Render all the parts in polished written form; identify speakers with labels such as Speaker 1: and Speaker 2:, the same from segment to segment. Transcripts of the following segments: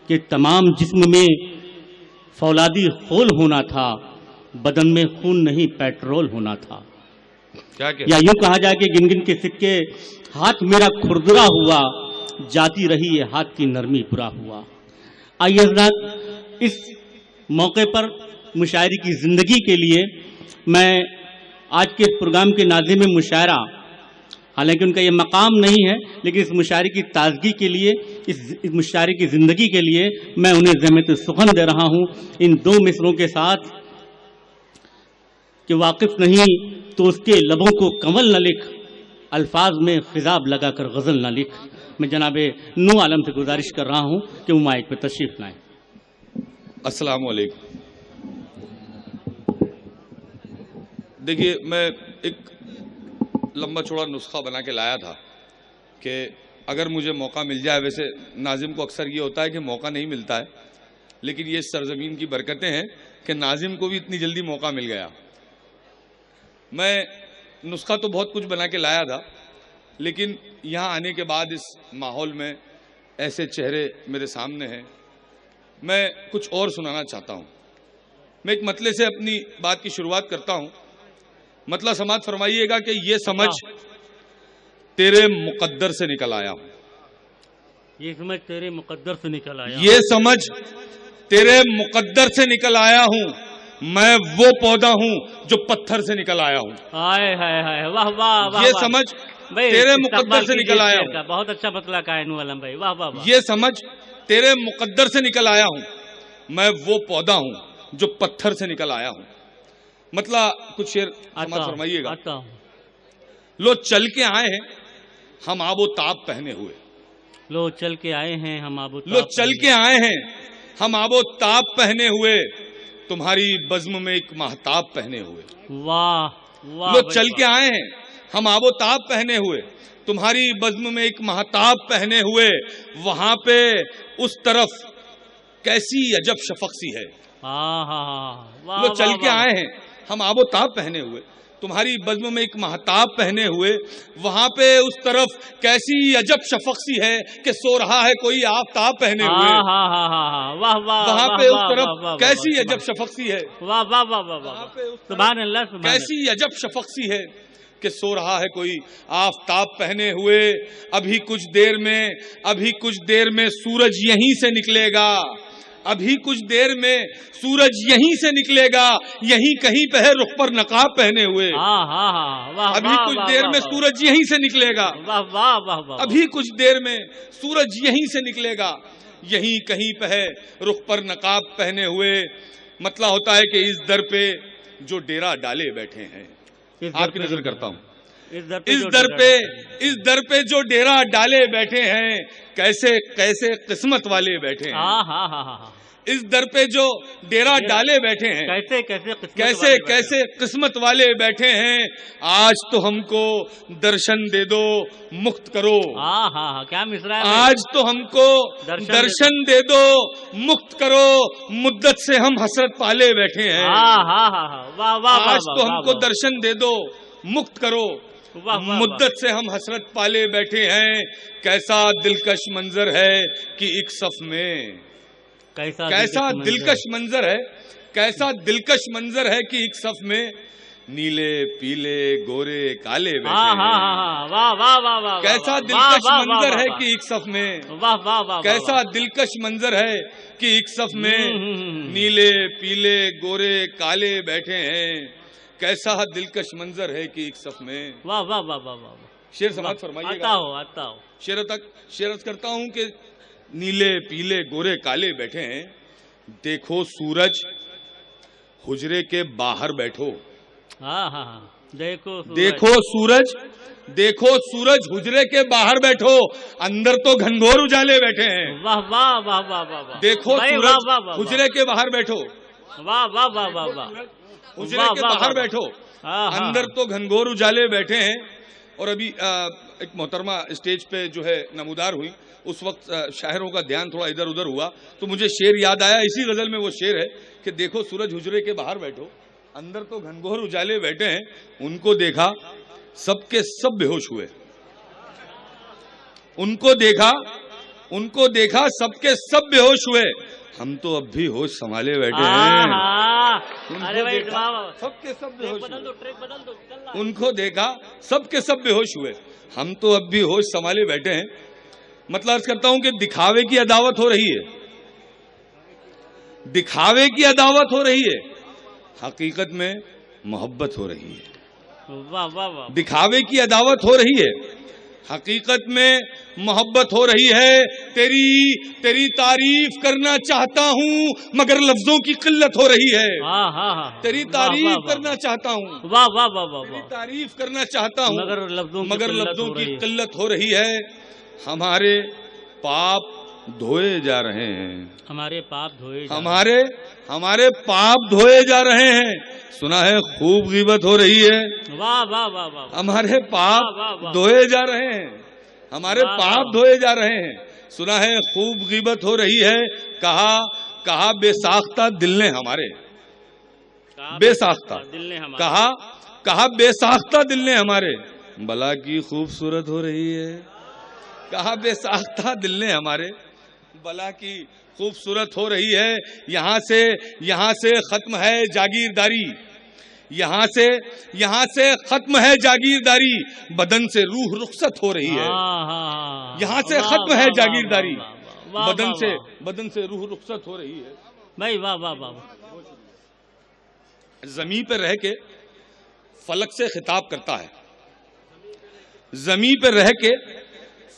Speaker 1: कि तमाम जिस्म में फौलादी खोल होना था, बदन में खून नहीं पेट्रोल होना था। या यूं कहा जाए कि गिन गिन के सिक्के हाथ मेरा खुरदुरा हुआ, जाती रही ये हाथ की नरमी बुरा हुआ। आइए हज़रात, इस मौके पर मुशायरे की ज़िंदगी के लिए मैं आज के प्रोग्राम के नाज़िम मुशायरा, हालांकि उनका ये मकाम नहीं है, लेकिन इस मुशायरे की ताज़गी के लिए, इस मुशायरे की ज़िंदगी के लिए मैं उन्हें ज़हमत सुखन दे रहा हूँ इन दो मिसरों के साथ कि वाकिफ़ नहीं तो उसके लबों को कमल न लिख, अल्फाज में खिजाब लगाकर गज़ल न लिख। मैं जनाबे नू आलम से गुजारिश कर रहा हूँ कि वो माइक पर तशरीफ़ लाएँ।
Speaker 2: अस्सलाम वालेकुम। देखिए, मैं एक लंबा चौड़ा नुस्खा बना के लाया था कि अगर मुझे मौका मिल जाए, वैसे नाजिम को अक्सर ये होता है कि मौका नहीं मिलता है, लेकिन ये सरजमीन की बरकतें हैं कि नाजिम को भी इतनी जल्दी मौका मिल गया। मैं नुस्खा तो बहुत कुछ बना के लाया था, लेकिन यहाँ आने के बाद इस माहौल में ऐसे चेहरे मेरे सामने हैं, मैं कुछ और सुनाना चाहता हूँ। मैं एक मतले से अपनी बात की शुरुआत करता हूँ। मतला समात फरमाइएगा कि ये समझ तेरे मुकद्दर से निकल आया हूँ।
Speaker 1: ये समझ तेरे मुकद्दर से निकल आया,
Speaker 2: ये समझ तेरे मुकद्दर से निकल आया हूँ। मैं वो पौधा हूँ जो पत्थर से निकल आया हूँ।
Speaker 1: हाय हाय हाय, वाह वाह वाह।
Speaker 2: ये समझ तेरे मुकद्दर से निकल आया हूँ।
Speaker 1: बहुत अच्छा मतला का है नू आलम भाई, वाह वाह वाह।
Speaker 2: ये समझ तेरे मुकद्दर से निकल आया हूँ। मैं वो पौधा हूँ जो पत्थर से निकल आया हूँ। मतलब कुछ शेर समाज फरमाइएगा। लो चल के आए हैं हम आबो ताब पहने हुए।
Speaker 1: लो चल के आए हैं हम आबो ताब,
Speaker 2: लो चल के आए हैं हम आबो ताब पहने हुए, तुम्हारी बज़्म में एक महताब पहने हुए।
Speaker 1: वाह वाह।
Speaker 2: लो चल के आए हैं हम आबो ताब पहने हुए, तुम्हारी बज़्म में एक महताब पहने हुए। वहां पे उस तरफ कैसी अजब शफक सी है। लो चल के आए हैं हम आबो ताब पहने हुए, तुम्हारी बज़्म में एक महताब पहने हुए। वहां पे उस तरफ कैसी अजब शफक सी है कि सो रहा है कोई आफताब पहने हुए। वहां पे उस तरफ कैसी अजब शफक सी है।
Speaker 1: वाह वाह वाह वाह, सुभान अल्लाह।
Speaker 2: कैसी अजब शफक सी है कि सो रहा है कोई आफताब पहने हुए। अभी कुछ देर में सूरज यहीं से निकलेगा। अभी कुछ देर में सूरज यहीं से निकलेगा, यहीं कहीं पे है रुख पर नकाब पहने हुए। अभी कुछ देर में सूरज यहीं से निकलेगा। अभी कुछ देर में सूरज यहीं से निकलेगा, यहीं कहीं पे है रुख पर नकाब पहने हुए। मतलब होता है कि इस दर पे जो डेरा डाले बैठे हैं, आपकी नजर करता हूँ, इस दर पे जो डेरा डाले बैठे हैं, कैसे कैसे किस्मत वाले बैठे हैं। इस दर पे जो डेरा डाले बैठे हैं, कैसे कैसे किस्मत वाले बैठे हैं। आज तो हमको दर्शन दे दो मुक्त करो।
Speaker 1: क्या मिसरा है।
Speaker 2: आज तो हमको दर्शन दे दो मुक्त करो, मुद्दत से हम हसरत पाले बैठे हैं। आज तो हमको दर्शन दे दो मुक्त करो, मुद्दत से हम हसरत पाले बैठे हैं। कैसा दिलकश मंजर है कि एक सफ में, कैसा दिलकश मंजर है, कैसा दिलकश मंजर है कि एक सफ में नीले पीले गोरे काले बैठे हैं। कैसा दिलकश मंजर है कि एक सफ में, कैसा दिलकश मंजर है कि एक सफ में नीले पीले गोरे काले बैठे हैं। कैसा दिलकश मंजर है कि एक सफ में।
Speaker 1: वाह वाह वाह वाह वाह।
Speaker 2: शेर समाज फरमाइएगा।
Speaker 1: आता हो।
Speaker 2: शेर करता हूं कि नीले पीले गोरे काले बैठे हैं, देखो सूरज हुजरे के बाहर बैठो। देखो सूरज हुजरे के बाहर बैठो, अंदर तो घनघोर उजाले बैठे हैं।
Speaker 1: वाह वाह वाह वाह वाह।
Speaker 2: देखो सूरज हुजरे के बाहर बैठो।
Speaker 1: वाह वाह वाह वाह वाह।
Speaker 2: हुजरे के बाहर बैठो, अंदर तो घनघोर उजाले बैठे हैं। और अभी एक मोहतरमा स्टेज पे जो है नमूदार हुई, उस वक्त शायरों का ध्यान थोड़ा इधर उधर हुआ, तो मुझे शेर याद आया। इसी गजल में वो शेर है कि देखो सूरज हुजरे के बाहर बैठो, अंदर तो घनघोर उजाले बैठे हैं। उनको देखा सबके सब बेहोश हुए, उनको देखा उनको देखा सबके सब बेहोश हुए, हम तो अब भी होश संभाले बैठे हैं।
Speaker 1: अरे भाई
Speaker 2: सबके सब बेहोश हुए, उनको देखा सबके सब बेहोश हुए, हम तो अब भी होश संभाले बैठे हैं। मतलब अर्ज करता हूं कि दिखावे की अदावत हो रही है, दिखावे की अदावत हो रही है, हकीकत में मोहब्बत हो रही है।
Speaker 1: वाह वाह वाह।
Speaker 2: दिखावे की अदावत हो रही है, हकीकत में मोहब्बत हो रही है। तेरी तारीफ करना चाहता हूं मगर लफ्जों की किल्लत हो रही है। तेरी तारीफ करना चाहता हूं,
Speaker 1: वाह वाह वाह वाह,
Speaker 2: तेरी तारीफ करना चाहता हूं
Speaker 1: मगर
Speaker 2: लफ्जों की किल्लत हो रही है। हमारे पाप धोए जा रहे हैं,
Speaker 1: हमारे पाप धोए,
Speaker 2: हमारे पाप धोए जा रहे हैं। सुना है खूब गिबत हो रही है।
Speaker 1: वाह वाह वाह वाह।
Speaker 2: हमारे पाप धोए जा रहे हैं, हमारे पाप धोए जा रहे हैं। सुना है खूब गिबत हो रही है। कहा बेसाख्ता दिल ने हमारे, बेसाख्ता
Speaker 1: दिल ने हमारे,
Speaker 2: कहा बेसाख्ता दिल ने हमारे भला की खूबसूरत हो रही है। कहा बेसाख्ता दिल ने हमारे भला की खूबसूरत हो रही है। यहाँ से खत्म है जागीरदारी, यहाँ से खत्म है जागीरदारी, बदन से रूह रुखसत हो रही है। यहाँ से खत्म है जागीरदारी, बदन से रूह रुखसत हो रही है।
Speaker 1: भाई वाह वाह वाह।
Speaker 2: जमीन पे रह के फलक से खिताब करता है, जमीन पे रह के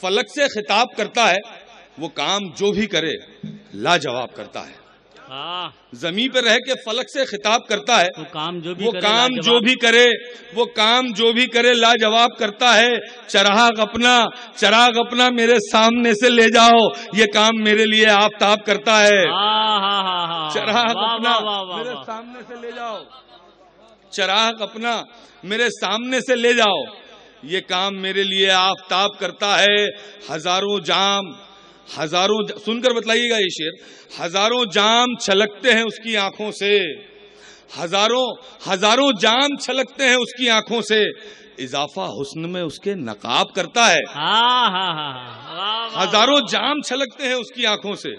Speaker 2: फलक से खिताब करता है, वो काम जो भी करे लाजवाब करता है। जमीन पे रह के फलक से खिताब करता है, वो काम जो भी करे लाजवाब करता है। चराग अपना मेरे सामने से ले जाओ, ये काम मेरे लिए आफताब करता है। चराग अपना मेरे सामने से ले जाओ, चराग अपना मेरे सामने से ले जाओ, ये काम मेरे लिए आफताब करता है। हजारों सुनकर बतलाइएगा ये शेर, हजारों जाम छलकते हैं उसकी आंखों से, हजारों जाम छलकते हैं उसकी आंखों से, इजाफा हुस्न में उसके नकाब करता है। हजारों जाम छलकते हैं उसकी आंखों से,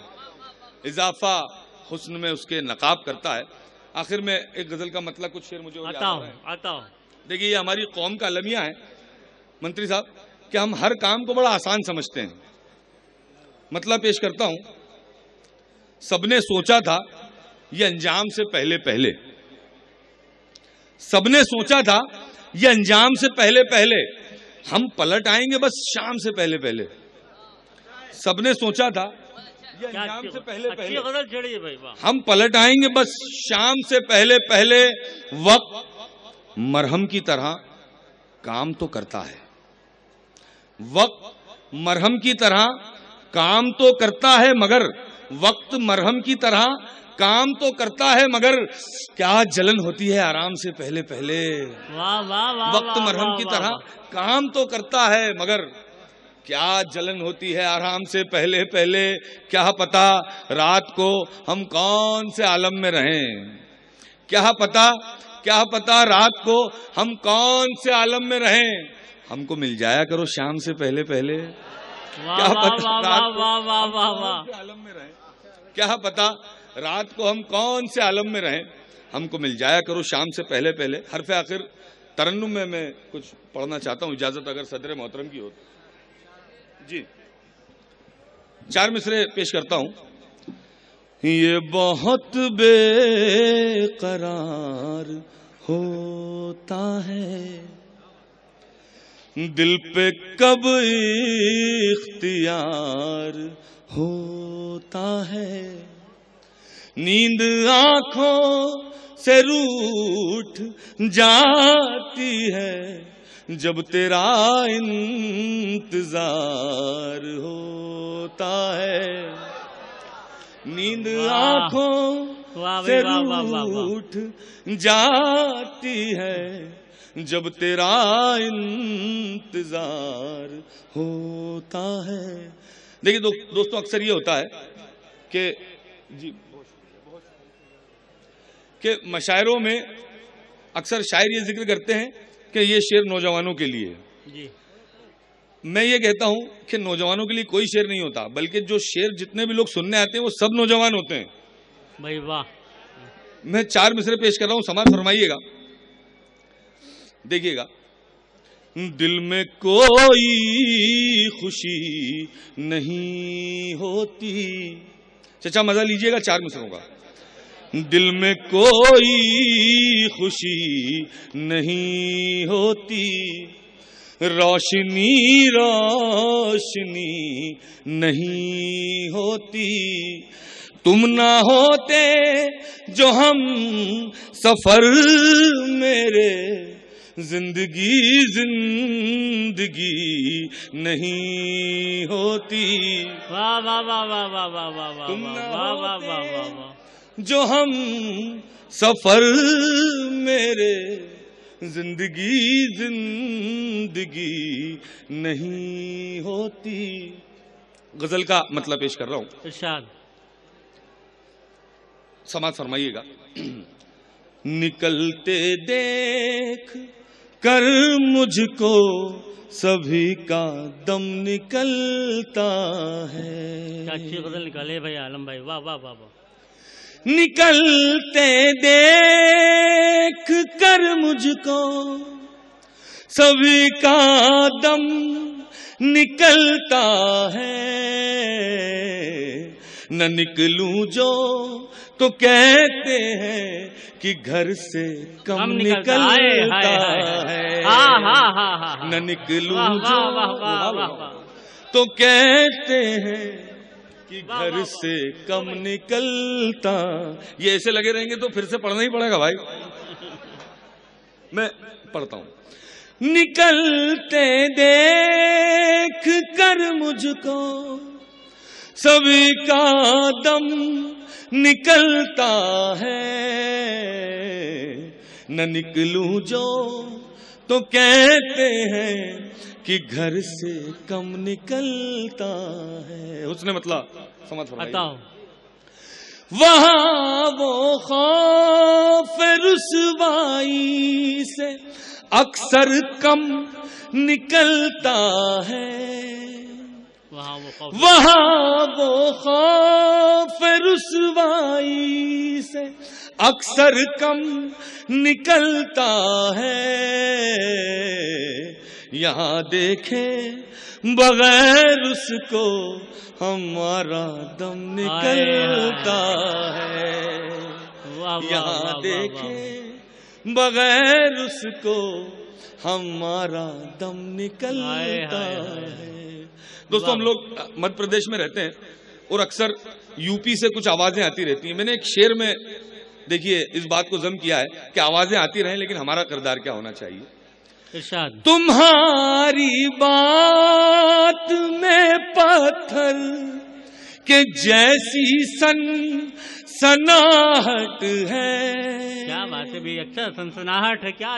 Speaker 2: इजाफा हुस्न में उसके नकाब करता है। आखिर में एक गजल का मतलब कुछ शेर मुझे आता हूं। देखिए ये हमारी कौम का अलमिया है मंत्री साहब कि हम हर काम को बड़ा आसान समझते हैं। मतलब पेश करता हूं, सबने सोचा था ये अंजाम से पहले, सबने सोचा था ये अंजाम से पहले हम पलट आएंगे बस शाम से पहले। सबने सोचा था ये अंजाम से पहले हम पलट आएंगे बस शाम से पहले। वक्त मरहम की तरह काम तो करता है, वक्त मरहम की तरह काम तो करता है, मगर वक्त मरहम की तरह काम तो करता है, मगर क्या जलन होती है आराम से पहले। वक्त मरहम की तरह काम तो करता है, मगर क्या जलन होती है आराम से पहले। क्या पता रात को हम कौन से आलम में रहें, क्या पता रात को हम कौन से आलम में रहें, हमको मिल जाया करो शाम से पहले। क्या पता आलम में रहें, क्या पता रात को हम कौन से आलम में रहें, हमको मिल जाया करो शाम से पहले। हरफ आखिर तरन्नुम में मैं कुछ पढ़ना चाहता हूँ, इजाजत अगर सदर मोहतरम की हो जी। 4 मिसरे पेश करता हूँ। ये बहुत बेकरार होता है, दिल पे कब इख्तियार होता है, नींद आंखों से रूठ जाती है, जब तेरा इंतजार होता है। नींद आंखों से रूठ जाती है, जब तेरा इंतजार होता है। देखिए दोस्तों अक्सर ये होता है कि मशायरों में अक्सर शायर ये जिक्र करते हैं कि ये शेर नौजवानों के लिए है। मैं ये कहता हूं कि नौजवानों के लिए कोई शेर नहीं होता, बल्कि जो शेर जितने भी लोग सुनने आते हैं वो सब नौजवान होते हैं।
Speaker 1: भाई वाह।
Speaker 2: मैं 4 मिसरे पेश कर रहा हूं, समाज फरमाइएगा, देखिएगा। दिल में कोई खुशी नहीं होती, चचा मजा लीजिएगा 4 मिसरों का। दिल में कोई खुशी नहीं होती, रोशनी रोशनी नहीं होती, तुम ना होते जो हम सफर मेरे, जिंदगी जिंदगी नहीं होती।
Speaker 1: वाह वाह वाह वाह वाह वाह वाह
Speaker 2: तुम ना
Speaker 1: वाह वाह वाह वाह वाह।
Speaker 2: जो हम सफर मेरे, जिंदगी जिंदगी नहीं होती। गजल का मतलब पेश कर रहा हूं,
Speaker 1: इरशाद।
Speaker 2: समाज फरमाइएगा। निकलते देख कर मुझको सभी का दम निकलता है।
Speaker 1: क्या अच्छी गजल निकाले भाई आलम भाई, वाह वाह वाह वाह।
Speaker 2: निकलते देख कर मुझको सभी का दम निकलता है, न निकलूं जो तो कहते हैं कि घर से कम निकलता है, न निकलूं जो तो कहते हैं कि घर से कम निकलता। ये ऐसे लगे रहेंगे तो फिर से पढ़ना ही पड़ेगा भाई। मैं पढ़ता हूं। निकलते देख कर मुझको सभी का दम निकलता है, न निकलूं जो तो कहते हैं कि घर से कम निकलता है। उसने मतलब समझ
Speaker 1: बताओ।
Speaker 2: वहां वो खौफ रुसवाई से अक्सर कम निकलता है, वहां वो खौफ रुसवाई से अक्सर कम निकलता है, यहाँ देखे बगैर उसको हमारा दम निकलता है, यहाँ देखे बगैर उसको हमारा दम निकलता है। दोस्तों, हम लोग मध्य प्रदेश में रहते हैं और अक्सर यूपी से कुछ आवाजें आती रहती हैं। मैंने एक शेर में देखिए इस बात को जम किया है कि आवाजें आती रहें लेकिन हमारा किरदार क्या होना चाहिए।
Speaker 1: इरशाद।
Speaker 2: तुम्हारी बात में पत्थर के जैसी सनाहट है।
Speaker 1: क्या बात है भाई, अच्छा सनसनाहट है, क्या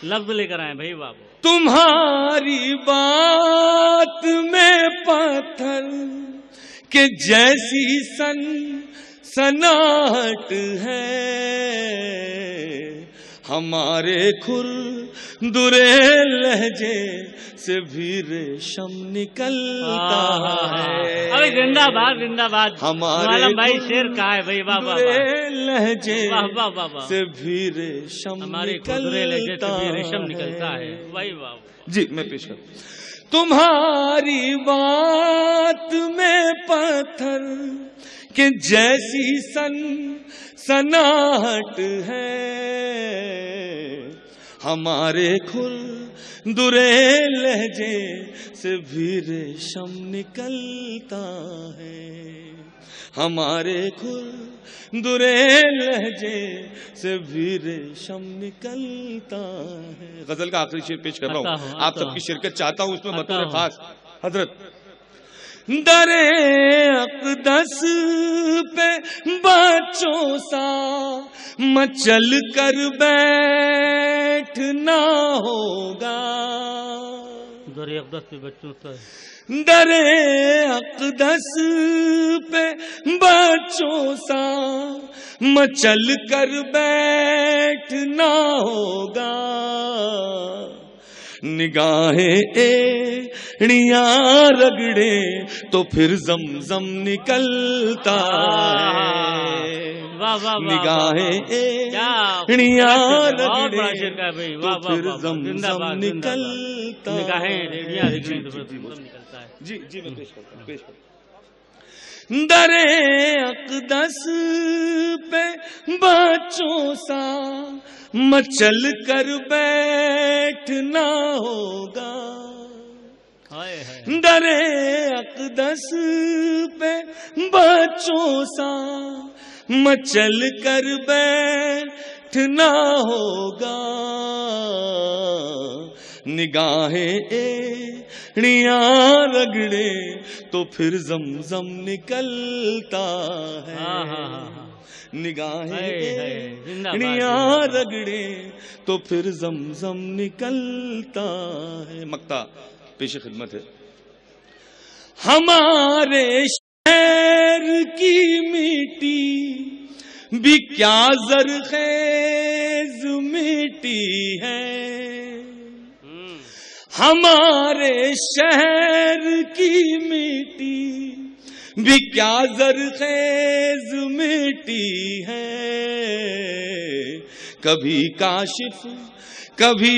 Speaker 1: लफ्ज लेकर आए भाई बाबू।
Speaker 2: तुम्हारी बात में पत्थर के जैसी सनाहट है, हमारे खुरदुरे लहजे से भी रेशम निकलता है।
Speaker 1: अरे जिंदाबाद जिंदाबाद।
Speaker 2: हमारे
Speaker 1: भाई शेर का है भाई, वाह वाह।
Speaker 2: लहजे
Speaker 1: वाह
Speaker 2: से भी रेशम
Speaker 1: हमारे खुरदुरे लहजे से भी रेशम निकलता है, भाई वाह।
Speaker 2: जी मैं पेश कर। तुम्हारी बात में पत्थर के जैसी सनाहट है, हमारे खुरदुरे लहजे से भी रेशम निकलता है, हमारे खुरदुरे लहजे से भी रेशम निकलता है। गजल का आखिरी शेर पेश कर रहा हूँ, आप सबकी शिरकत चाहता हूँ इसमें बतौर खास। हजरत दरे अक़दस पे बच्चों सा मचल कर बैठना होगा।
Speaker 1: दरे अक़दस पे बच्चों सा,
Speaker 2: दरे अक़दस पे बच्चों सा मचल कर बैठना होगा। निगाहें एड़ियां रगड़े तो फिर जमजम निकलता है। निगाहें एड़ियां रगड़े तो फिर जमजम निकलता है। जी जी मैं पेश करता हूँ, पेश करता हूँ। दरे अक़दस पे बच्चों सा मचल कर बैठना होगा। दरे अक़दस पे बच्चों सा मचल कर बैठना होगा। निगाहें एड़ियां रगड़े तो फिर जमजम निकलता है। निगाहें एड़ियां रगड़े तो फिर जमजम निकलता है। मक्ता पेश खिदमत है। हमारे शहर की मिट्टी भी क्या ज़रख़ेज़ मिट्टी है। हमारे शहर की मिट्टी भी क्या ज़रख़ेज़ मिट्टी है। कभी काशिफ कभी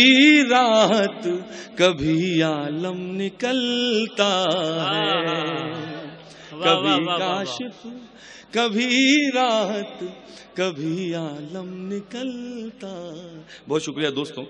Speaker 2: राहत कभी आलम निकलता है। कभी काशिफ कभी राहत कभी आलम निकलता। बहुत शुक्रिया दोस्तों।